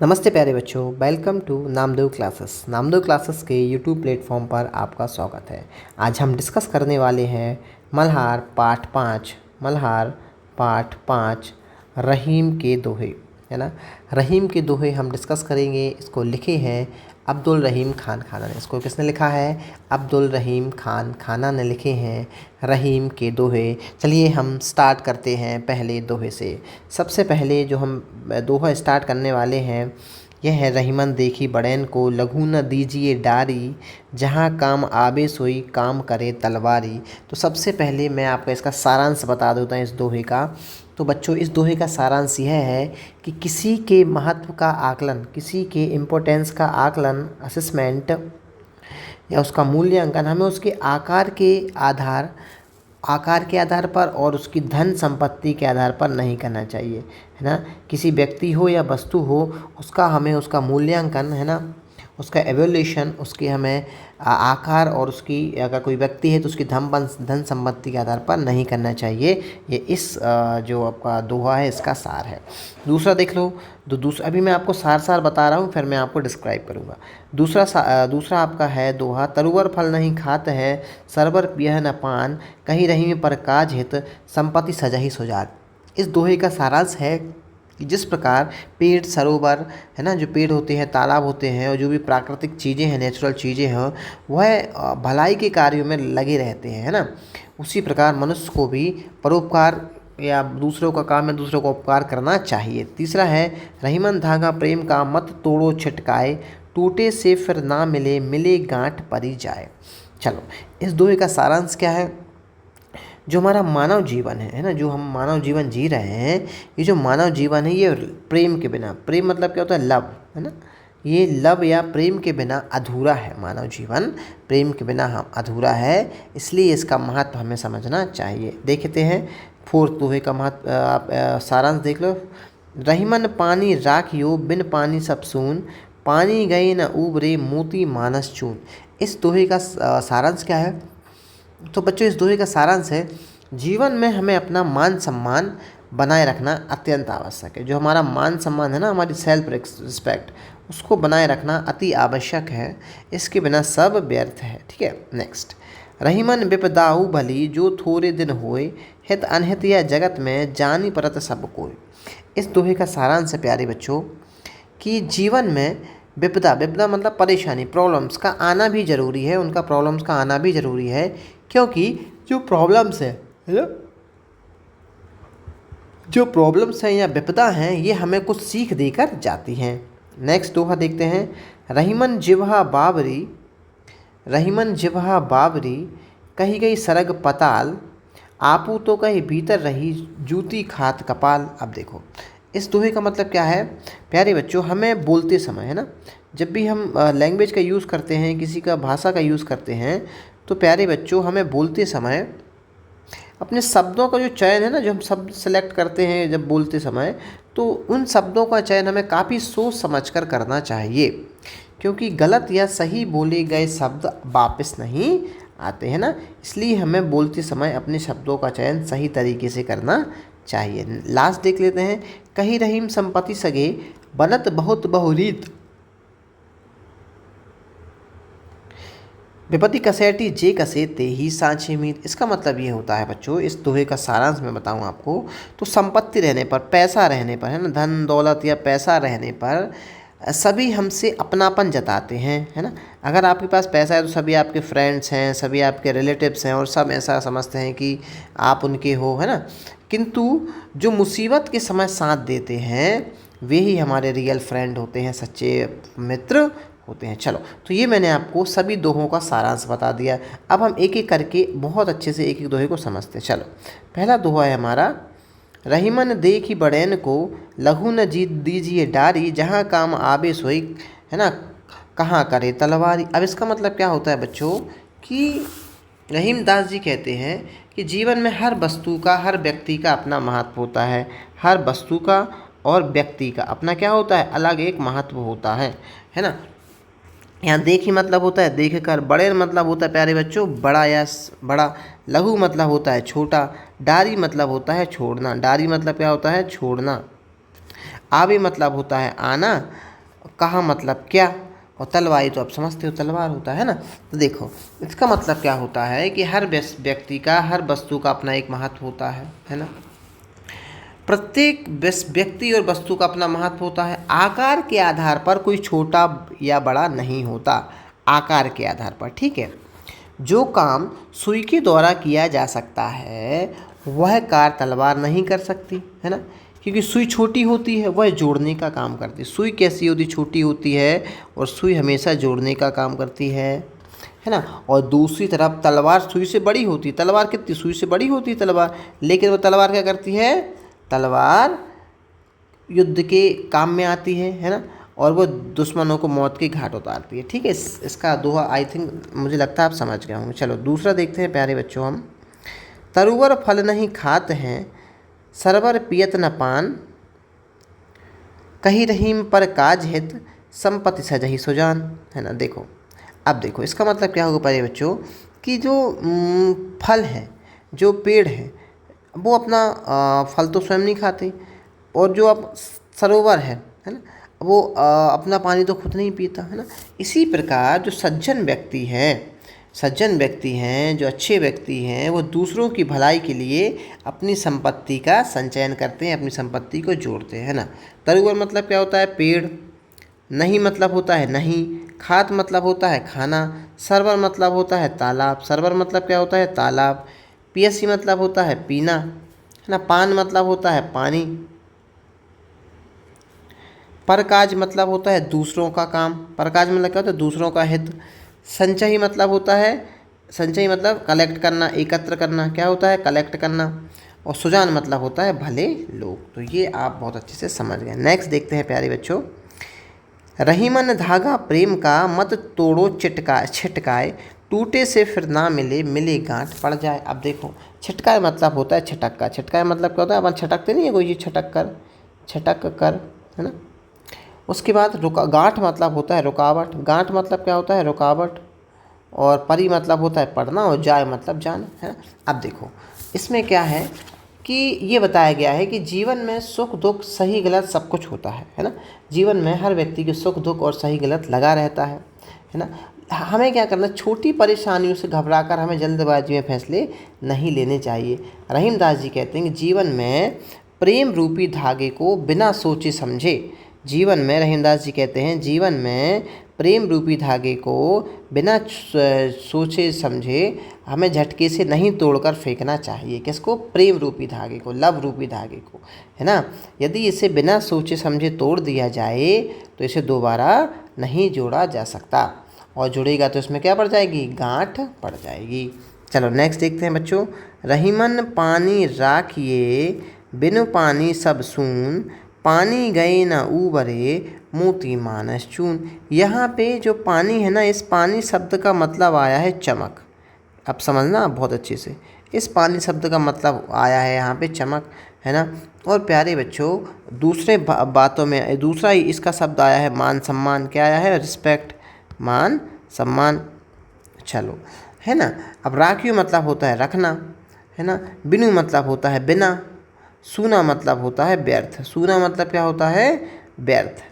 नमस्ते प्यारे बच्चों, welcome to Namdev classes. Namdev classes के यूट्यूब प्लेटफॉर्म पर आपका स्वागत है। आज हम डिस्कस करने वाले हैं मल्हार पाठ 5 रहीम के दोहे, है ना। रहीम के दोहे हम डिस्कस करेंगे। इसको लिखे हैं अब्दुल रहीम खान खाना ने। इसको किसने लिखा है? अब्दुल रहीम खान खाना ने लिखे हैं रहीम के दोहे। चलिए हम स्टार्ट करते हैं पहले दोहे से। सबसे पहले जो हम दोहा स्टार्ट करने वाले हैं यह है, रहीमन देखी बड़ैन को लघु न दीजिए डारी, जहाँ काम आवे सोई काम करे तलवारी। तो सबसे पहले मैं आपको इसका सारांश बता देता हूँ इस दोहे का। तो बच्चों, इस दोहे का सारांश यह है कि किसी के महत्व का आकलन, किसी के इम्पोर्टेंस का आकलन, असेसमेंट या उसका मूल्यांकन हमें उसके आकार के आधार पर और उसकी धन संपत्ति के आधार पर नहीं करना चाहिए, है ना। किसी व्यक्ति हो या वस्तु हो, हमें उसका मूल्यांकन, है ना, उसका एवोल्यूशन, उसके हमें आकार और उसकी, अगर कोई व्यक्ति है तो उसकी धन संपत्ति के आधार पर नहीं करना चाहिए। ये इस जो आपका दोहा है इसका सार है। दूसरा देख लो। दूसरा अभी मैं आपको सार बता रहा हूँ, फिर मैं आपको डिस्क्राइब करूँगा। दूसरा आपका है दोहा, तरुवर फल नहीं खात है, सरवर पियह न पान, कहीं रही में पर काज हित, संपत्ति सजहि सुजान। इस दोहे का सारांश है कि जिस प्रकार पेड़, सरोवर, है ना, जो पेड़ होते हैं, तालाब होते हैं और जो भी प्राकृतिक चीज़ें हैं, नेचुरल चीज़ें हैं, वह भलाई के कार्यों में लगे रहते हैं, है ना। उसी प्रकार मनुष्य को भी परोपकार या दूसरों का काम में दूसरों को उपकार करना चाहिए। तीसरा है, रहीमन धागा प्रेम का मत तोड़ो छिटकाए, टूटे से फिर ना मिले, मिले गांठ परी जाए। चलो, इस दोहे का सारांश क्या है? जो हमारा मानव जीवन है ना, जो हम मानव जीवन जी रहे हैं, ये जो मानव जीवन है ये प्रेम के बिना, प्रेम मतलब क्या होता है? लव, है ना। ये लव या प्रेम के बिना अधूरा है। मानव जीवन प्रेम के बिना हम अधूरा है, इसलिए इसका महत्व हमें समझना चाहिए। देखते हैं फोर्थ दोहे का महत्व, आप सारांश देख लो। रहीमन पानी राखियो, बिन पानी सब सून, पानी गए न उबरे, मोती मानस चून। इस दोहे का सारांश क्या है? तो बच्चों, इस दोहे का सारांश है, जीवन में हमें अपना मान सम्मान बनाए रखना अत्यंत आवश्यक है। जो हमारा मान सम्मान है ना, हमारी सेल्फ रिस्पेक्ट, उसको बनाए रखना अति आवश्यक है। इसके बिना सब व्यर्थ है। ठीक है, नेक्स्ट। रहीमन विपदाऊ भली, जो थोड़े दिन होए, हित अनहित या जगत में जानी परत सब कोई। इस दोहे का सारांश है प्यारे बच्चों कि जीवन में विपदा मतलब परेशानी, प्रॉब्लम्स का आना भी ज़रूरी है। उनका प्रॉब्लम्स का आना भी ज़रूरी है, क्योंकि जो प्रॉब्लम्स है ना, जो प्रॉब्लम्स हैं या विपदा हैं, ये हमें कुछ सीख देकर जाती हैं। नेक्स्ट दोहा देखते हैं। रहीमन जिवहा बाबरी, कही गई सरग पताल, आपू तो कहीं भीतर रही, जूती खात कपाल। अब देखो, इस दोहे का मतलब क्या है प्यारे बच्चों? हमें बोलते समय, है ना, जब भी हम लैंग्वेज का यूज़ करते हैं, किसी का भाषा का यूज़ करते हैं, तो प्यारे बच्चों हमें बोलते समय अपने शब्दों का जो चयन है ना, जो हम शब्द सेलेक्ट करते हैं जब बोलते समय, तो उन शब्दों का चयन हमें काफ़ी सोच समझ कर करना चाहिए, क्योंकि गलत या सही बोले गए शब्द वापस नहीं आते हैं ना। इसलिए हमें बोलते समय अपने शब्दों का चयन सही तरीके से करना चाहिए। लास्ट देख लेते हैं। कहीं रहीम संपत्ति सगे, बनत बहुत बहुरीत, विपत्ति कसैटी जे कसे ते ही सांचे मीत। इसका मतलब ये होता है बच्चों, इस दोहे का सारांश मैं बताऊं आपको, तो संपत्ति रहने पर, पैसा रहने पर, है ना, धन दौलत या पैसा रहने पर सभी हमसे अपनापन जताते हैं, है ना। अगर आपके पास पैसा है तो सभी आपके फ्रेंड्स हैं, सभी आपके रिलेटिव्स हैं और सब ऐसा समझते हैं कि आप उनके हो, है ना। किंतु जो मुसीबत के समय साथ देते हैं वे ही हमारे रियल फ्रेंड होते हैं, सच्चे मित्र होते हैं। चलो, तो ये मैंने आपको सभी दोहों का सारांश बता दिया। अब हम एक एक करके बहुत अच्छे से एक एक दोहे को समझते हैं। चलो, पहला दोहा है हमारा, रहीमन देखी बड़ैन को, लघु न जीत दीजिए डारी, जहाँ काम आवे सोई, है ना, कहाँ करे तलवारी। अब इसका मतलब क्या होता है बच्चों कि रहीम दास जी कहते हैं कि जीवन में हर वस्तु का, हर व्यक्ति का अपना महत्व होता है। हर वस्तु का और व्यक्ति का अपना क्या होता है? अलग एक महत्व होता है ना। यहाँ देखी मतलब होता है देख कर, बड़े मतलब होता है प्यारे बच्चों बड़ा या बड़ा, लघु मतलब होता है छोटा, डारी मतलब होता है छोड़ना, डारी मतलब क्या होता है? छोड़ना। आवे मतलब होता है आना, कहाँ मतलब क्या, और तलवारी तो आप समझते हो तलवार होता है ना। तो देखो इसका मतलब क्या होता है कि हर व्यक्ति का, हर वस्तु का अपना एक महत्व होता है ना। प्रत्येक व्यक्ति और वस्तु का अपना महत्व होता है। आकार के आधार पर कोई छोटा या बड़ा नहीं होता, आकार के आधार पर, ठीक है। जो काम सुई के द्वारा किया जा सकता है वह कार्य तलवार नहीं कर सकती, है ना, क्योंकि सुई छोटी होती है, वह जोड़ने का काम करती है। सुई कैसी होती, छोटी होती है, और सुई हमेशा जोड़ने का काम करती है ना। और दूसरी तरफ तलवार सुई से बड़ी होती है। तलवार कितनी, सुई से बड़ी होती है तलवार, लेकिन वो तलवार क्या करती है, तलवार युद्ध के काम में आती है ना, और वो दुश्मनों को मौत के घाट उतारती है, ठीक है। इसका दोहा आई थिंक, मुझे लगता है आप समझ गए होंगे। चलो दूसरा देखते हैं प्यारे बच्चों हम। तरुवर फल नहीं खात हैं, सरवर पियत न पान, कही रहीम पर काज हित, संपत्ति सजही सुजान, है ना। देखो अब देखो इसका मतलब क्या होगा प्यारे बच्चों, कि जो फल है, जो पेड़ है, वो अपना फल तो स्वयं नहीं खाते, और जो अब सरोवर है ना, वो अपना पानी तो खुद नहीं पीता, है ना। इसी प्रकार जो सज्जन व्यक्ति हैं, जो अच्छे व्यक्ति हैं, वो दूसरों की भलाई के लिए अपनी संपत्ति का संचयन करते हैं, अपनी संपत्ति को जोड़ते हैं, है ना। तरुवर मतलब क्या होता है, पेड़। नहीं मतलब होता है नहीं। खात मतलब होता है खाना। सरवर मतलब होता है तालाब। सरवर मतलब क्या होता है, तालाब। पियसी मतलब होता है पीना, है ना। पान मतलब होता है पानी। परकाज मतलब होता है दूसरों का काम। परकाज मतलब क्या होता है, दूसरों का हित। संचयी मतलब होता है, संचयी मतलब कलेक्ट करना, एकत्र करना, क्या होता है, कलेक्ट करना। और सुजान मतलब होता है भले लोग। तो ये आप बहुत अच्छे से समझ गए। नेक्स्ट देखते हैं प्यारे बच्चों। रहीमन धागा प्रेम का, मत तोड़ो छिटकाए, टूटे से फिर ना मिले, मिले गांठ पड़ जाए। अब देखो छिटकाए मतलब होता है छटक का। छिटकाए मतलब क्या होता है, अपन छटकते नहीं है कोई चीज़, छटक कर, है ना। उसके बाद गांठ मतलब होता है रुकावट। गांठ मतलब क्या होता है, रुकावट। और परी मतलब होता है पढ़ना, और जाए मतलब जाना, है ना। अब देखो इसमें क्या है कि ये बताया गया है कि जीवन में सुख दुख सही गलत सब कुछ होता है ना। जीवन में हर व्यक्ति के सुख दुख और सही गलत लगा रहता है ना। हमें क्या करना, छोटी परेशानियों से घबराकर हमें जल्दबाजी में फैसले नहीं लेने चाहिए। रहीमदास जी कहते हैं कि जीवन में प्रेम रूपी धागे को बिना सोचे समझे, जीवन में, रहीमदास जी कहते हैं, जीवन में प्रेम रूपी धागे को बिना सोचे समझे हमें झटके से नहीं तोड़कर फेंकना चाहिए। किसको, प्रेम रूपी धागे को, लव रूपी धागे को, है ना। यदि इसे बिना सोचे समझे तोड़ दिया जाए तो इसे दोबारा नहीं जोड़ा जा सकता, और जुड़ेगा तो इसमें क्या पड़ जाएगी, गांठ पड़ जाएगी। चलो नेक्स्ट देखते हैं बच्चों। रहीमन पानी राखिए, बिनु पानी सब सून, पानी गए न ऊबरे, मोती मानस चून। यहाँ पे जो पानी है ना, इस पानी शब्द का मतलब आया है चमक। अब समझना बहुत अच्छे से, इस पानी शब्द का मतलब आया है यहाँ पे चमक, है ना। और प्यारे बच्चों दूसरे बातों में दूसरा ही इसका शब्द आया है मान सम्मान। क्या आया है, रिस्पेक्ट, मान सम्मान। चलो, है ना। अब राखियो मतलब होता है रखना, है ना। बिनु मतलब होता है बिना। सूना मतलब होता है व्यर्थ। सूना मतलब क्या होता है, व्यर्थ।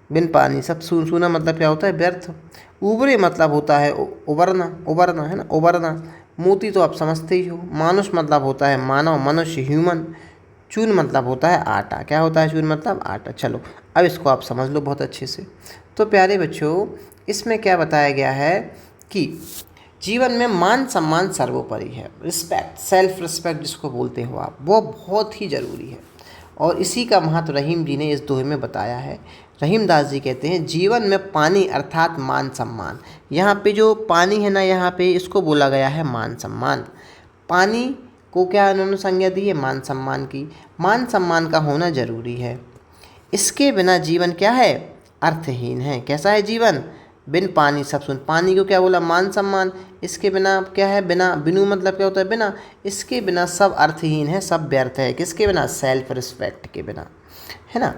बिन पानी सब सूना मतलब क्या होता है, व्यर्थ। उबरे मतलब होता है उबरना, है ना, उबरना। मोती तो आप समझते ही हो। मानुष मतलब होता है मानव, मनुष्य, ह्यूमन। चून मतलब होता है आटा। क्या होता है चून मतलब, आटा। चलो अब इसको आप समझ लो बहुत अच्छे से। तो प्यारे बच्चों इसमें क्या बताया गया है कि जीवन में मान सम्मान सर्वोपरि है। रिस्पेक्ट, सेल्फ रिस्पेक्ट जिसको बोलते हो आप, वो बहुत ही ज़रूरी है, और इसी का महत्व रहीम जी ने इस दोहे में बताया है। रहीमदास जी कहते हैं जीवन में पानी अर्थात मान सम्मान। यहाँ पे जो पानी है ना, यहाँ पे इसको बोला गया है मान सम्मान। पानी को क्या उन्होंने संज्ञा दी है, मान सम्मान की। मान सम्मान का होना जरूरी है, इसके बिना जीवन क्या है, अर्थहीन है। कैसा है जीवन, बिन पानी सब सुन। पानी को क्या बोला, मान सम्मान। इसके बिना क्या है, बिना। बिनु मतलब क्या होता है, बिना। इसके बिना सब अर्थहीन है, सब व्यर्थ है। किसके बिना, सेल्फ रिस्पेक्ट के बिना, है ना।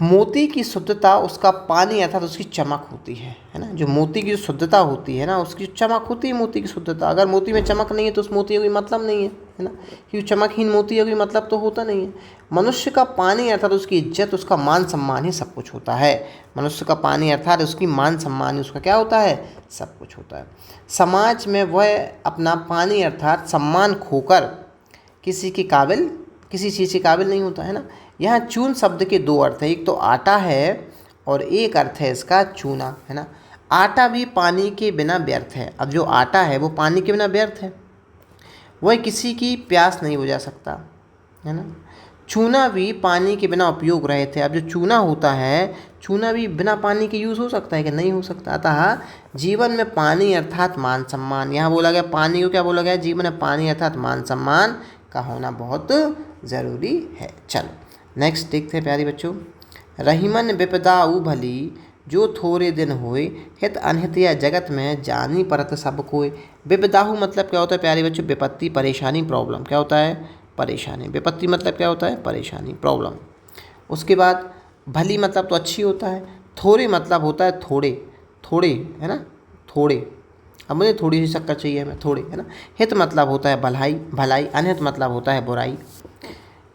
मोती की शुद्धता उसका पानी अर्थात उसकी चमक होती है ना। जो मोती की शुद्धता होती है ना, उसकी चमक होती है मोती की शुद्धता। अगर मोती में चमक नहीं है तो उस मोती का कोई मतलब नहीं है, है ना, क्योंकि चमकहीन मोती है कोई मतलब तो होता नहीं है। मनुष्य का पानी अर्थात उसकी इज्जत, उसका मान सम्मान ही सब कुछ होता है। मनुष्य का पानी अर्थात उसकी मान सम्मान ही उसका क्या होता है, सब कुछ होता है। समाज में वह अपना पानी अर्थात सम्मान खोकर किसी के काबिल, किसी चीज़ के काबिल नहीं होता है ना। यहाँ चून शब्द के दो अर्थ है, एक तो आटा है और एक अर्थ है इसका चूना, है ना। आटा भी पानी के बिना व्यर्थ है। अब जो आटा है वो पानी के बिना व्यर्थ है, वह किसी की प्यास नहीं बुझा सकता, है ना। चूना भी पानी के बिना उपयोग रहे थे। अब जो चूना होता है, चूना भी बिना पानी के यूज़ हो सकता है कि नहीं हो सकता। अतः जीवन में पानी अर्थात मान सम्मान, यहाँ बोला गया पानी को क्या बोला गया, जीवन में पानी अर्थात मान सम्मान का होना बहुत ज़रूरी है। चलो नेक्स्ट देखते हैं प्यारे बच्चों। रहीमन विपदाऊ भली जो थोड़े दिन होए, हित अनहित या जगत में जानी परत सब कोय। विपदाहु मतलब क्या होता है प्यारे बच्चों, विपत्ति, परेशानी, प्रॉब्लम। क्या होता है, परेशानी। विपत्ति मतलब क्या होता है, परेशानी, प्रॉब्लम। उसके बाद भली मतलब तो अच्छी होता है। थोड़े मतलब होता है थोड़े, थोड़े, है ना, थोड़े। अब मुझे थोड़ी सी शक्कर चाहिए, हमें थोड़े, है ना। हित मतलब होता है भलाई, भलाई। अनहित मतलब होता है बुराई।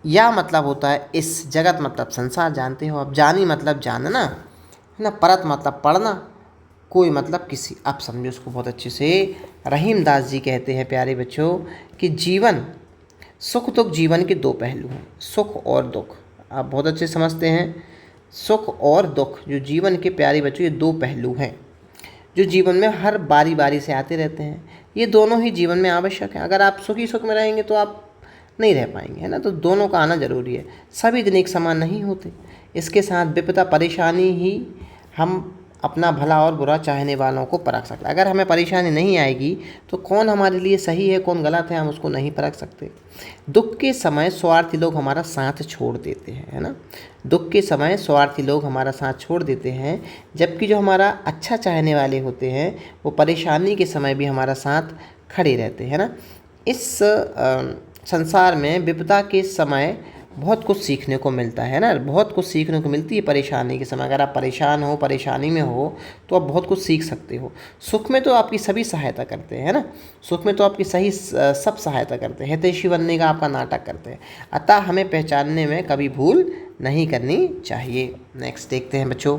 या मतलब होता है इस, जगत मतलब संसार, जानते हो। अब जानी मतलब जानना, है ना। परत मतलब पढ़ना, कोई मतलब किसी। आप समझो उसको बहुत अच्छे से। रहीम दास जी कहते हैं प्यारे बच्चों कि जीवन, सुख दुख जीवन के दो पहलू हैं, सुख और दुख। आप बहुत अच्छे समझते हैं, सुख और दुख जो जीवन के प्यारे बच्चों ये दो पहलू हैं जो जीवन में हर बारी बारी से आते रहते हैं। ये दोनों ही जीवन में आवश्यक हैं। अगर आप सुखी सुख में रहेंगे तो आप नहीं रह पाएंगे, है ना। तो दोनों का आना जरूरी है। सभी दिन एक समान नहीं होते। इसके साथ विपदा, परेशानी ही हम अपना भला और बुरा चाहने वालों को परख सकते हैं। अगर हमें परेशानी नहीं आएगी तो कौन हमारे लिए सही है कौन गलत है हम उसको नहीं परख सकते। दुख के समय स्वार्थी लोग हमारा साथ छोड़ देते हैं, है ना। दुख के समय स्वार्थी लोग हमारा साथ छोड़ देते हैं, जबकि जो हमारा अच्छा चाहने वाले होते हैं वो परेशानी के समय भी हमारा साथ खड़े रहते हैं, ना। इस संसार में विपदा के समय बहुत कुछ सीखने को मिलता है ना, बहुत कुछ सीखने को मिलती है परेशानी के समय। अगर आप परेशान हो, परेशानी में हो तो आप बहुत कुछ सीख सकते हो। सुख में तो आपकी सभी सहायता करते हैं, ना। सुख में तो आपकी सही सब सहायता करते हैं, हितैषी बनने का आपका नाटक करते हैं। अतः हमें पहचानने में कभी भूल नहीं करनी चाहिए। नेक्स्ट देखते हैं बच्चों।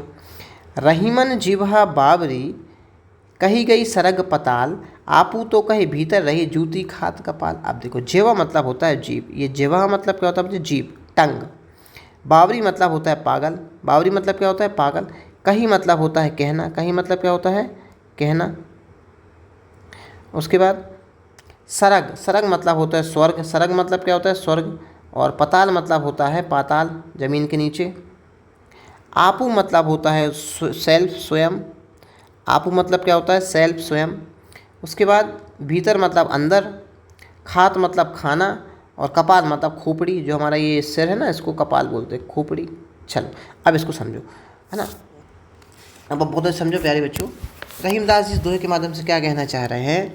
रहीमन जिह्वा बावरी कही गई सरग पताल, आपू तो कहे भीतर रही जूती खात कपाल। अब देखो जिह्वा मतलब होता है जीभ, ये जिह्वा मतलब क्या होता है बच्चों, जीभ, टंग। बावरी मतलब होता है पागल, बावरी मतलब क्या होता है, पागल। कही मतलब होता है कहना, कही मतलब क्या होता है, कहना। उसके बाद सरग, सरग मतलब होता है स्वर्ग, सरग मतलब क्या होता है, स्वर्ग। और पताल मतलब होता है पाताल, जमीन के नीचे। आपू मतलब होता है सेल्फ, स्वयं। आपू मतलब क्या होता है, सेल्फ, स्वयं। उसके बाद भीतर मतलब अंदर, खात मतलब खाना, और कपाल मतलब खोपड़ी। जो हमारा ये सिर है ना इसको कपाल बोलते हैं, खोपड़ी। चलो अब इसको समझो, है ना। अब बहुत अच्छे समझो प्यारे बच्चों। रहीमदास जी इस दोहे के माध्यम से क्या कहना चाह रहे हैं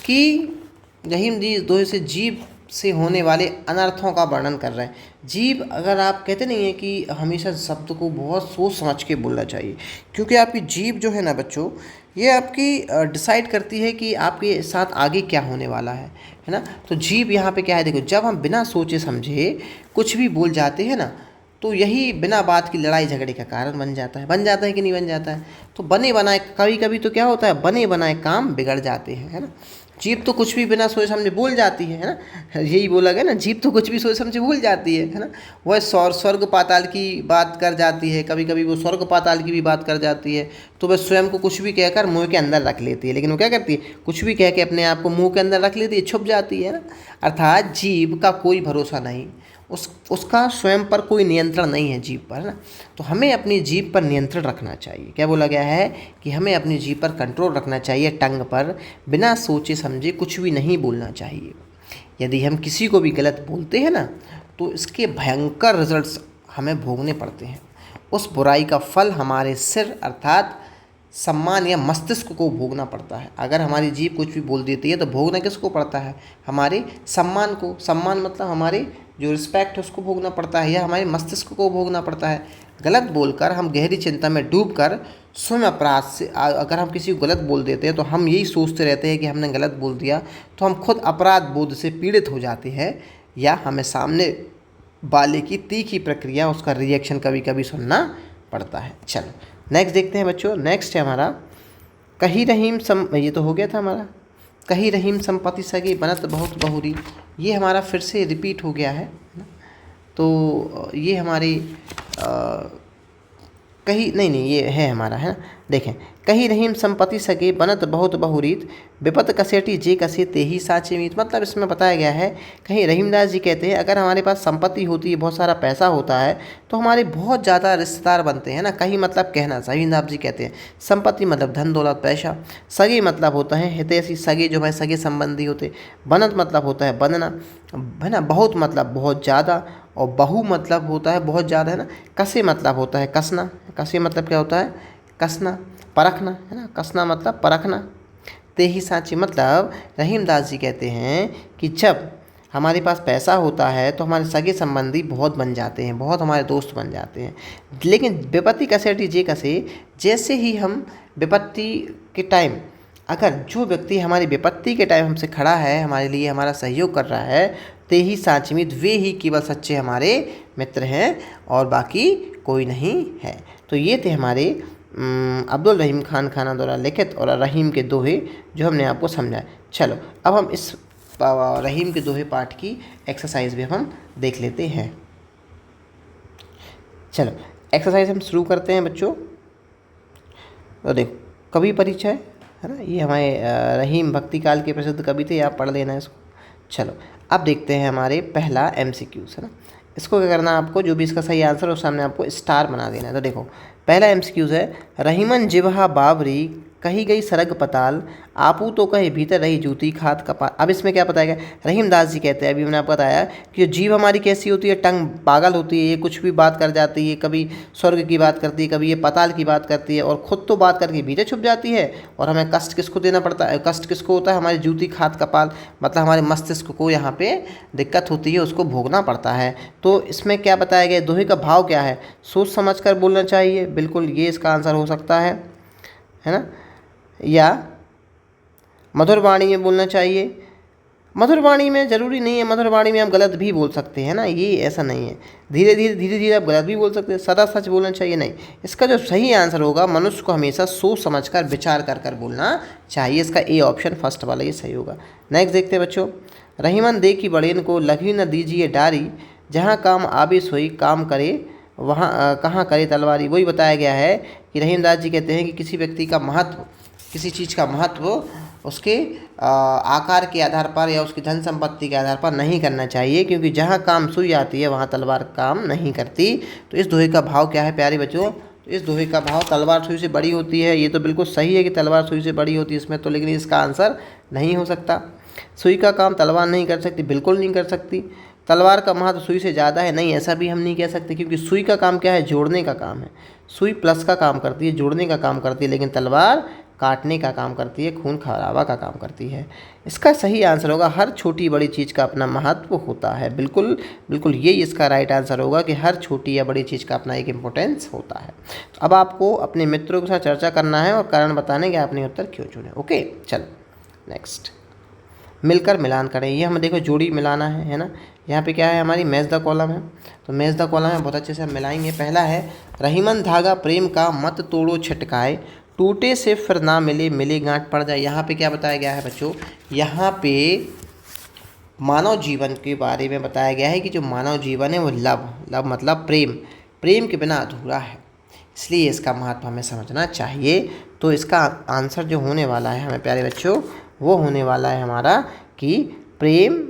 कि रहीम जी इस दोहे से जीभ से होने वाले अनर्थों का वर्णन कर रहे हैं। जीभ, अगर आप कहते नहीं हैं कि हमेशा शब्द को बहुत सोच समझ के बोलना चाहिए, क्योंकि आपकी जीभ जो है ना बच्चों, ये आपकी डिसाइड करती है कि आपके साथ आगे क्या होने वाला है ना। तो जीभ यहाँ पे क्या है, देखो जब हम बिना सोचे समझे कुछ भी बोल जाते हैं ना, तो यही बिना बात की लड़ाई झगड़े का कारण बन जाता है कि नहीं बन जाता है। तो बने बनाए, कभी कभी तो क्या होता है, बने बनाए काम बिगड़ जाते हैं, है ना। जीभ तो कुछ भी बिना सोचे समझे बोल जाती है ना। यही बोला गया ना, जीभ तो कुछ भी सोच समझे भूल जाती है ना। वह स्वर्ग पाताल की बात कर जाती है, कभी कभी वो स्वर्ग पाताल की भी बात कर जाती है। तो वह स्वयं को कुछ भी कहकर मुंह के अंदर रख लेती है, लेकिन वो क्या करती है, कुछ भी कह के अपने आप को मुंह के अंदर रख लेती है, छुप जाती है ना। अर्थात जीभ का कोई भरोसा नहीं, उसका स्वयं पर कोई नियंत्रण नहीं है जीभ पर, है ना। तो हमें अपनी जीभ पर नियंत्रण रखना चाहिए। क्या बोला गया है कि हमें अपनी जीभ पर कंट्रोल रखना चाहिए, टंग पर। बिना सोचे समझे कुछ भी नहीं बोलना चाहिए। यदि हम किसी को भी गलत बोलते हैं ना, तो इसके भयंकर रिजल्ट्स हमें भोगने पड़ते हैं। उस बुराई का फल हमारे सिर अर्थात सम्मान या मस्तिष्क को भोगना पड़ता है। अगर हमारी जीभ कुछ भी बोल देती है तो भोगना किसको पड़ता है, हमारे सम्मान को। सम्मान मतलब हमारे जो रिस्पेक्ट है उसको भोगना पड़ता है या हमारे मस्तिष्क को भोगना पड़ता है। गलत बोलकर हम गहरी चिंता में डूबकर स्वयं अपराध से अगर हम किसी को गलत बोल देते हैं तो हम यही सोचते रहते हैं कि हमने गलत बोल दिया, तो हम खुद अपराध बोध से पीड़ित हो जाते हैं या हमें सामने वाले की तीखी प्रक्रिया, उसका रिएक्शन कभी कभी सुनना पड़ता है। चलो नेक्स्ट देखते हैं बच्चों। नेक्स्ट है हमारा कही रहीम ये तो हो गया था हमारा। कही रहीम संपत्ति सगी बनत बहुत बहुरी, ये हमारा फिर से रिपीट हो गया है ना। तो ये हमारी कही नहीं ये है हमारा, है ना। देखें, कही रहीम संपत्ति सगे बनत बहुत बहुरीत, विपत कसेटी जे कसे ते ही साचे मीत। मतलब इसमें बताया गया है, कहीं रहीमदास जी कहते हैं अगर हमारे पास संपत्ति होती है, बहुत सारा पैसा होता है, तो हमारे बहुत ज़्यादा रिश्तेदार बनते हैं ना। कहीं मतलब कहना, रहीमदास जी कहते हैं संपत्ति मतलब धन दौलत पैसा, सगे मतलब होता है हितैषी, सगे जो है सगे संबंधी होते, बनत मतलब होता है बनना, है ना। बहुत मतलब बहुत ज़्यादा, और बहु मतलब होता है बहुत ज़्यादा, है ना। कसे मतलब होता है कसना, कसे मतलब क्या होता है कसना, परखना, है ना। कसना मतलब परखना। ते ही साची मतलब रहीमदास जी कहते हैं कि जब हमारे पास पैसा होता है तो हमारे सगे संबंधी बहुत बन जाते हैं, बहुत हमारे दोस्त बन जाते हैं। लेकिन विपत्ति कसेटी जे कसे, जैसे ही हम विपत्ति के टाइम, अगर जो व्यक्ति हमारी विपत्ति के टाइम हमसे खड़ा है, हमारे लिए हमारा सहयोग कर रहा है, ते ही साचमित, वे ही केवल सच्चे हमारे मित्र हैं और बाकी कोई नहीं है। तो ये थे हमारे अब्दुल रहीम खान खाना द्वारा लिखित और रहीम के दोहे जो हमने आपको समझाए। चलो अब हम इस रहीम के दोहे पाठ की एक्सरसाइज भी हम देख लेते हैं। चलो एक्सरसाइज हम शुरू करते हैं बच्चों। तो देखो, कवि परिचय, है ना, ये हमारे रहीम भक्ति काल के प्रसिद्ध कवि थे, आप पढ़ लेना इसको। चलो अब देखते हैं हमारे पहला MCQs, है ना। इसको क्या करना है आपको, जो भी इसका सही आंसर है उस सामने आपको स्टार बना देना है। तो देखो पहला MCQs है, रहीमन जिवहा बाबरी कही गई सरग पताल, आपू तो कहे भीतर रही जूती खाद कपाल। अब इसमें क्या बताया गया, रहीमदास जी कहते हैं, अभी मैंने आपको बताया कि जो जीव हमारी कैसी होती है, टंग पागल होती है, ये कुछ भी बात कर जाती है, कभी स्वर्ग की बात करती है, कभी ये पताल की बात करती है, और खुद तो बात करके भीतर छुप जाती है, और हमें कष्ट किसको देना पड़ता है, कष्ट किसको होता है, हमारी जूती खाद कपाल, मतलब हमारे मस्तिष्क को यहाँ पे दिक्कत होती है, उसको भोगना पड़ता है। तो इसमें क्या बताया गया, दोहे का भाव क्या है, सोच समझ कर बोलना चाहिए, बिल्कुल ये इसका आंसर हो सकता है ना। या मधुर वाणी में बोलना चाहिए, मधुर वाणी में ज़रूरी नहीं है, मधुर वाणी में हम गलत भी बोल सकते हैं ना, ये ऐसा नहीं है, धीरे धीरे आप गलत भी बोल सकते हैं। सदा सच बोलना चाहिए नहीं, इसका जो सही आंसर होगा, मनुष्य को हमेशा सोच समझकर विचार कर बोलना चाहिए। इसका ए ऑप्शन फर्स्ट वाला ये सही होगा। नेक्स्ट देखते हैं बच्चों, रहीमन दे की बड़ेन को लघी न दीजिए डारी, जहाँ काम आवे सोई काम करे वहाँ कहाँ करे तलवारी। वही बताया गया है कि रहीमदास जी कहते हैं कि किसी व्यक्ति का महत्व, किसी चीज़ का महत्व उसके आकार के आधार पर या उसकी धन संपत्ति के आधार पर नहीं करना चाहिए, क्योंकि जहाँ काम सुई आती है वहाँ तलवार काम नहीं करती। तो इस दोहे का भाव क्या है प्यारे बच्चों, तो इस दोहे का भाव तलवार सुई से बड़ी होती है। ये तो बिल्कुल सही है कि तलवार सुई से बड़ी होती है इसमें तो, लेकिन इसका आंसर नहीं हो सकता। सुई का काम तलवार नहीं कर सकती, बिल्कुल नहीं कर सकती। तलवार का महत्व सुई से ज़्यादा है, नहीं ऐसा भी हम नहीं कह सकते, क्योंकि सुई का काम क्या है, जोड़ने का काम है। सुई प्लस का काम करती है, जोड़ने का काम करती है, लेकिन तलवार काटने का काम करती है, खून खराबा का काम करती है। इसका सही आंसर होगा, हर छोटी बड़ी चीज़ का अपना महत्व होता है। बिल्कुल बिल्कुल यही इसका राइट आंसर होगा कि हर छोटी या बड़ी चीज़ का अपना एक इम्पोर्टेंस होता है। तो अब आपको अपने मित्रों के साथ चर्चा करना है और कारण बताने कि आपने उत्तर क्यों चुने। ओके चलो नेक्स्ट, मिलकर मिलान करें। ये हमें देखो जोड़ी मिलाना है ना। यहाँ पे क्या है, हमारी मैच द कॉलम है, तो मैच द कॉलम है बहुत अच्छे से हम मिलाएंगे। पहला है, रहीमन धागा प्रेम का मत तोड़ो छटकाए, टूटे से फिर ना मिले मिले गांठ पड़ जाए। यहाँ पे क्या बताया गया है बच्चों, यहाँ पे मानव जीवन के बारे में बताया गया है कि जो मानव जीवन है वो लव मतलब प्रेम के बिना अधूरा है, इसलिए इसका महत्व हमें समझना चाहिए। तो इसका आंसर जो होने वाला है हमें प्यारे बच्चों, वो होने वाला है हमारा कि प्रेम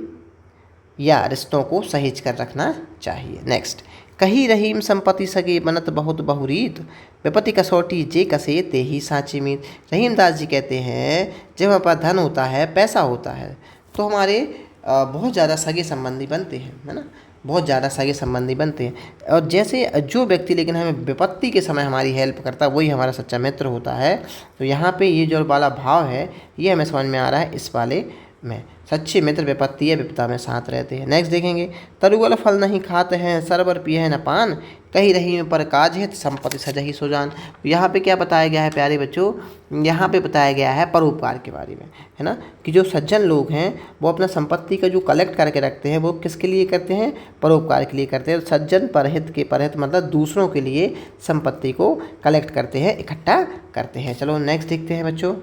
या रिश्तों को सहेज कर रखना चाहिए। नेक्स्ट, कही रहीम संपत्ति सगे बनत बहुत बहुरीत, विपत्ति कसौटी जे कसे ते ही साची मीत। रहीमदास जी कहते हैं जब हमारे पास धन होता है, पैसा होता है, तो हमारे बहुत ज़्यादा सगे संबंधी बनते हैं, है ना, बहुत ज़्यादा सगे संबंधी बनते हैं। और जैसे जो व्यक्ति लेकिन हमें विपत्ति के समय हमारी हेल्प करता है वही हमारा सच्चा मित्र होता है। तो यहाँ पे ये जो वाला भाव है ये हमें समझ में आ रहा है इस वाले में। सच्चे मित्र विपत्ति या विपदा में साथ रहते हैं। नेक्स्ट देखेंगे, तरुअल फल नहीं खाते हैं, सरवर पिए न पान, कहीं रही में पर काज हित, संपत्ति सजही सुजान। यहाँ पे क्या बताया गया है प्यारे बच्चों, यहाँ पे बताया गया है परोपकार के बारे में, है ना, कि जो सज्जन लोग हैं वो अपना संपत्ति का जो कलेक्ट करके रखते हैं वो किसके लिए करते हैं, परोपकार के लिए करते हैं। सज्जन परहित के, परहित मतलब दूसरों के लिए संपत्ति को कलेक्ट करते हैं, इकट्ठा करते हैं। चलो नेक्स्ट देखते हैं बच्चों।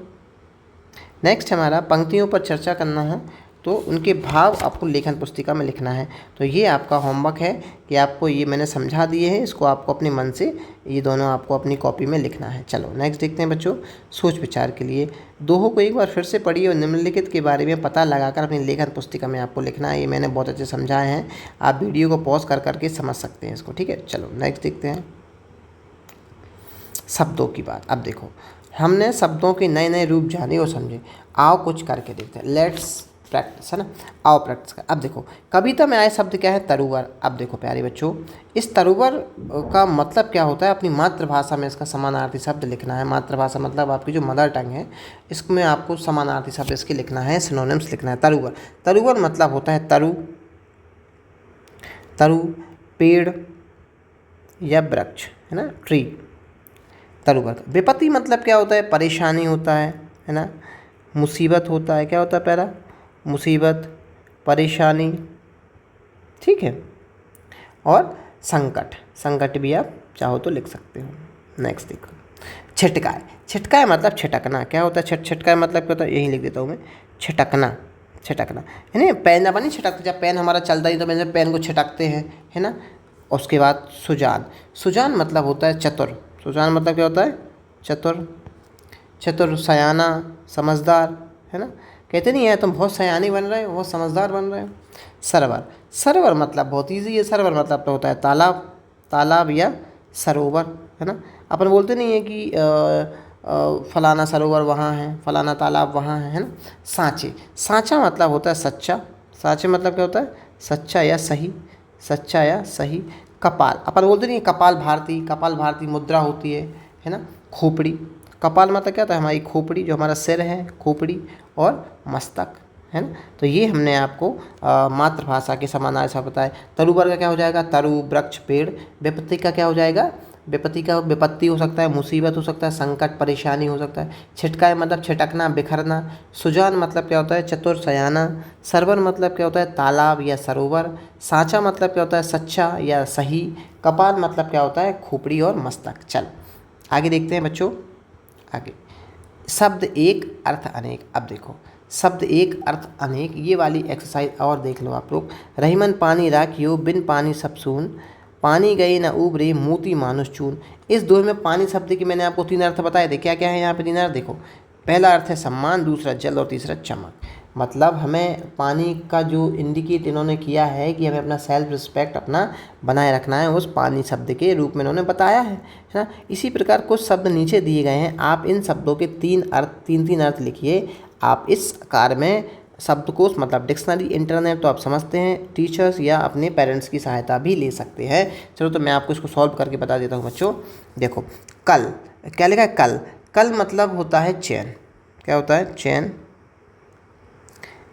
नेक्स्ट हमारा पंक्तियों पर चर्चा करना है, तो उनके भाव आपको लेखन पुस्तिका में लिखना है। तो ये आपका होमवर्क है कि आपको ये मैंने समझा दिए हैं, इसको आपको अपने मन से ये दोनों आपको अपनी कॉपी में लिखना है। चलो नेक्स्ट देखते हैं बच्चों। सोच विचार के लिए दोहों को एक बार फिर से पढ़िए और निम्नलिखित के बारे में पता लगाकर अपनी लेखन पुस्तिका में आपको लिखना है। ये मैंने बहुत अच्छे समझाए हैं, आप वीडियो को पॉज कर करके समझ सकते हैं इसको, ठीक है। चलो नेक्स्ट देखते हैं शब्दों की बात। अब देखो, हमने शब्दों के नए नए रूप जाने और समझे, आओ कुछ करके देखते हैं। लेट्स प्रैक्टिस, है ना, आओ प्रैक्टिस कर। अब देखो, कविता में आए शब्द क्या है, तरुवर। अब देखो प्यारे बच्चों, इस तरुवर का मतलब क्या होता है, अपनी मातृभाषा में इसका समानार्थी शब्द लिखना है। मातृभाषा मतलब आपकी जो मदर टंग है, इसमें आपको समानार्थी शब्द इसके लिखना है, सिनोनिम्स लिखना है। तरुवर, तरुवर मतलब होता है तरु, तरु पेड़ या वृक्ष, है ना, ट्री, तरुवर। विपत्ति मतलब क्या होता है, परेशानी होता है ना, मुसीबत होता है, क्या होता है पहला, मुसीबत, परेशानी, ठीक है। और संकट, संकट भी आप चाहो तो लिख सकते हो। नेक्स्ट देखो, छिटकाए। छिटकाए मतलब छिटकना, क्या होता है, छिटकाए मतलब क्या होता है, यही लिख देता हूँ मैं, छिटकना, छिटकना, है ना। पेन अपन नहीं छिटकते, जब पेन हमारा चलता ही तो मैंने पेन को छिटकते हैं, है ना। उसके बाद सुजान, सुजान मतलब होता है चतुर। सुजान मतलब क्या होता है, चतुर, चतुर, सयाना, समझदार, है ना। कहते नहीं है तुम बहुत सयानी बन रहे हो, बहुत समझदार बन रहे हो। सरवर, सरवर मतलब बहुत ईजी है, सरवर मतलब तो होता है तालाब, तालाब या सरोवर, है ना। अपन बोलते नहीं है कि फलाना सरोवर वहाँ है, फलाना तालाब वहाँ है ना। सांचे, सांचा मतलब होता है सच्चा, सांचे मतलब क्या होता है, सच्चा या सही, सच्चा या सही। कपाल, अपन बोलते नहीं कपाल भारती, कपाल भारती मुद्रा होती है ना। खोपड़ी, कपाल मतलब क्या होता है, हमारी खोपड़ी, जो हमारा सिर है, खोपड़ी और मस्तक, है ना। तो ये हमने आपको मातृभाषा के समानार्थी शब्द बताए। तरुवर का क्या हो जाएगा, तरु, वृक्ष, पेड़। विपत्ति का क्या हो जाएगा, विपत्ति का विपत्ति हो सकता है, मुसीबत हो सकता है, संकट, परेशानी हो सकता है। छिटकाए मतलब छिटकना, बिखरना। सुजान मतलब क्या होता है, चतुर, सयाना। सरवर मतलब क्या होता है, तालाब या सरोवर। सांचा मतलब क्या होता है, सच्चा या सही। कपाल मतलब क्या होता है, खोपड़ी और मस्तक। चल आगे देखते हैं बच्चों, आगे शब्द एक अर्थ अनेक। अब देखो, शब्द एक अर्थ अनेक, ये वाली एक्सरसाइज और देख लो आप लोग। रहीमन पानी राखियो, बिन पानी सब सून, पानी गए न उबरे, मोती मानुष चून। इस दोहे में पानी शब्द की मैंने आपको 3 अर्थ बताए थे। क्या क्या है यहाँ पे 3 अर्थ, देखो। पहला अर्थ है सम्मान, दूसरा जल और तीसरा चमक। मतलब हमें पानी का जो इंडिकेट इन्होंने किया है कि हमें अपना सेल्फ रिस्पेक्ट अपना बनाए रखना है, उस पानी शब्द के रूप में इन्होंने बताया है ना। इसी प्रकार कुछ शब्द नीचे दिए गए हैं, आप इन शब्दों के 3 अर्थ, 3 अर्थ लिखिए। आप इस कार्य में शब्दकोश मतलब डिक्शनरी, इंटरनेट तो आप समझते हैं, टीचर्स या अपने पेरेंट्स की सहायता भी ले सकते हैं। चलो तो मैं आपको इसको सॉल्व करके बता देता हूँ बच्चों। देखो, कल, क्या लिखा है, कल। कल मतलब होता है चैन, क्या होता है, चैन,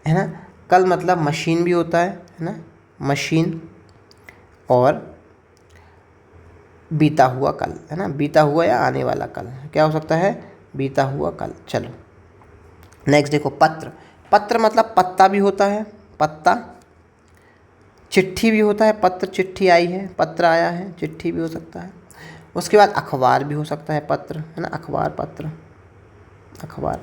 है ना। कल मतलब मशीन भी होता है ना, मशीन। और बीता हुआ कल, है ना, बीता हुआ या आने वाला कल, क्या हो सकता है, बीता हुआ कल। चलो नेक्स्ट देखो, पत्र। पत्र मतलब पत्ता भी होता है, पत्ता। चिट्ठी भी होता है, पत्र, चिट्ठी आई है, पत्र आया है, चिट्ठी भी हो सकता है। उसके बाद अखबार भी हो सकता है, पत्र, है ना, अखबार, पत्र, अखबार।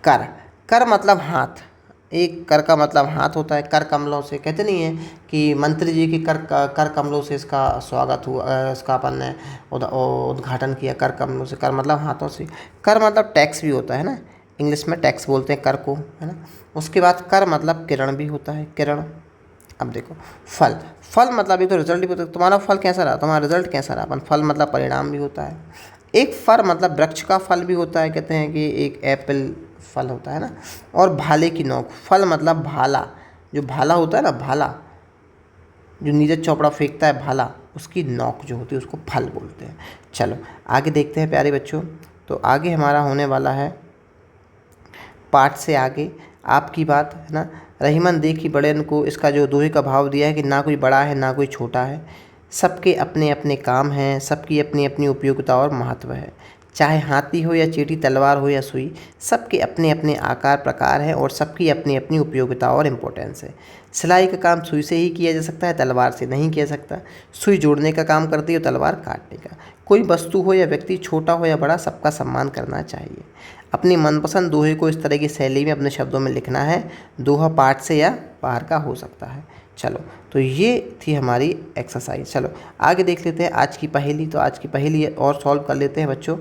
कर, कर मतलब हाथ, एक कर का मतलब हाथ होता है। कर कमलों से, कहते नहीं है कि मंत्री जी के कर कमलों से इसका स्वागत हुआ, इसका अपन ने उद्घाटन किया, कर कमलों से। कर मतलब हाथों से। कर मतलब टैक्स भी होता है ना, इंग्लिश में टैक्स बोलते हैं कर को, है ना। उसके बाद कर मतलब किरण भी होता है, किरण। अब देखो, फल। फल मतलब एक तो रिजल्ट भी होता है, तुम्हारा फल कैसा रहा, तुम्हारा रिजल्ट कैसा रहा। अपन फल मतलब परिणाम भी होता है। एक फर मतलब वृक्ष का फल भी होता है, कहते हैं कि एक एप्पल फल होता है ना। और भाले की नोक, फल मतलब भाला, जो भाला होता है ना, भाला जो नीरज चोपड़ा फेंकता है, भाला, उसकी नोक जो होती है उसको फल बोलते हैं। चलो आगे देखते हैं प्यारे बच्चों। तो आगे हमारा होने वाला है पाठ से आगे आपकी बात है ना। रहीमन देखी बड़ेन को, इसका जो दोहे का भाव दिया है कि ना कोई बड़ा है ना कोई छोटा है, सबके अपने अपने काम हैं, सबकी अपनी अपनी उपयोगिता और महत्व है। चाहे हाथी हो या चींटी, तलवार हो या सुई, सबके अपने अपने आकार प्रकार हैं और सबकी अपनी अपनी उपयोगिता और इम्पोर्टेंस है। सिलाई का काम सुई से ही किया जा सकता है, तलवार से नहीं किया सकता। सुई जोड़ने का काम करती है, तलवार काटने का। कोई वस्तु हो या व्यक्ति, छोटा हो या बड़ा, सबका सम्मान करना चाहिए। अपनी मनपसंद दोहे को इस तरह की शैली में अपने शब्दों में लिखना है। दोहा पाठ से या बाहर का हो सकता है। चलो, तो ये थी हमारी एक्सरसाइज। चलो आगे देख लेते हैं आज की पहेली। तो आज की पहेली और सॉल्व कर लेते हैं बच्चों।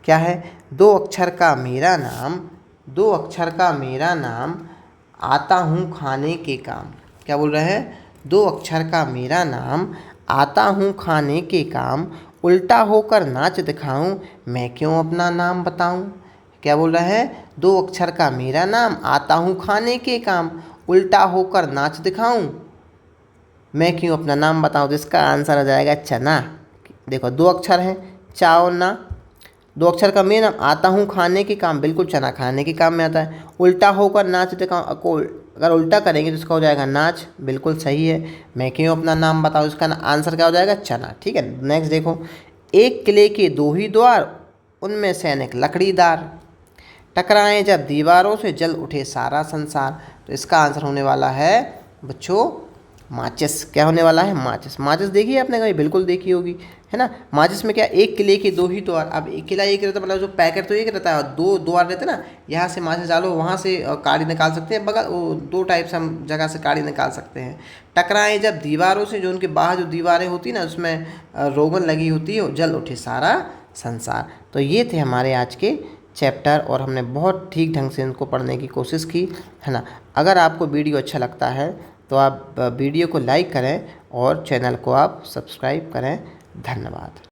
क्या है? दो अक्षर का मेरा नाम, दो अक्षर का मेरा नाम, आता हूँ खाने के काम। क्या बोल रहे हैं? दो अक्षर का मेरा नाम, आता हूँ खाने के काम, उल्टा होकर नाच दिखाऊं, मैं क्यों अपना नाम बताऊं। क्या बोल रहे हैं? दो अक्षर का मेरा नाम, आता हूँ खाने के काम, उल्टा होकर नाच दिखाऊं, मैं क्यों अपना नाम बताऊं। तो इसका आंसर आ जाएगा चना। देखो, दो अक्षर हैं, चा और ना। दो अक्षर का मेरा नाम, आता हूँ खाने के काम, बिल्कुल चना खाने के काम में आता है। उल्टा होकर नाच दिखाऊं, को अगर उल्टा करेंगे तो इसका हो जाएगा नाच, बिल्कुल सही है। मैं क्यों अपना नाम बताऊं, इसका आंसर क्या हो जाएगा? चना। ठीक है, नेक्स्ट देखो। एक किले के दो ही द्वार, उनमें सैनिक लकड़ीदार, टकराएं जब दीवारों से जल उठे सारा संसार। तो इसका आंसर होने वाला है बच्चों माचिस। क्या होने वाला है? माचिस। माचिस देखी है आपने कभी? बिल्कुल देखी होगी, है ना। माचिस में क्या, एक किले के दो ही द्वार। अब एक किला एक रहता है, मतलब जो पैकेट तो एक रहता है, दो द्वार रहते हैं ना। यहाँ से माचिस डालो, वहाँ से काड़ी निकाल सकते हैं, बगल वो दो टाइप से हम जगह से काड़ी निकाल सकते हैं। टकराएं जब दीवारों से, जो उनके बाहर जो दीवारें होती ना, उसमें रोगन लगी होती है, जल उठे सारा संसार। तो ये थे हमारे आज के चैप्टर और हमने बहुत ठीक ढंग से इनको पढ़ने की कोशिश की, है ना। अगर आपको वीडियो अच्छा लगता है तो आप वीडियो को लाइक करें और चैनल को आप सब्सक्राइब करें। धन्यवाद।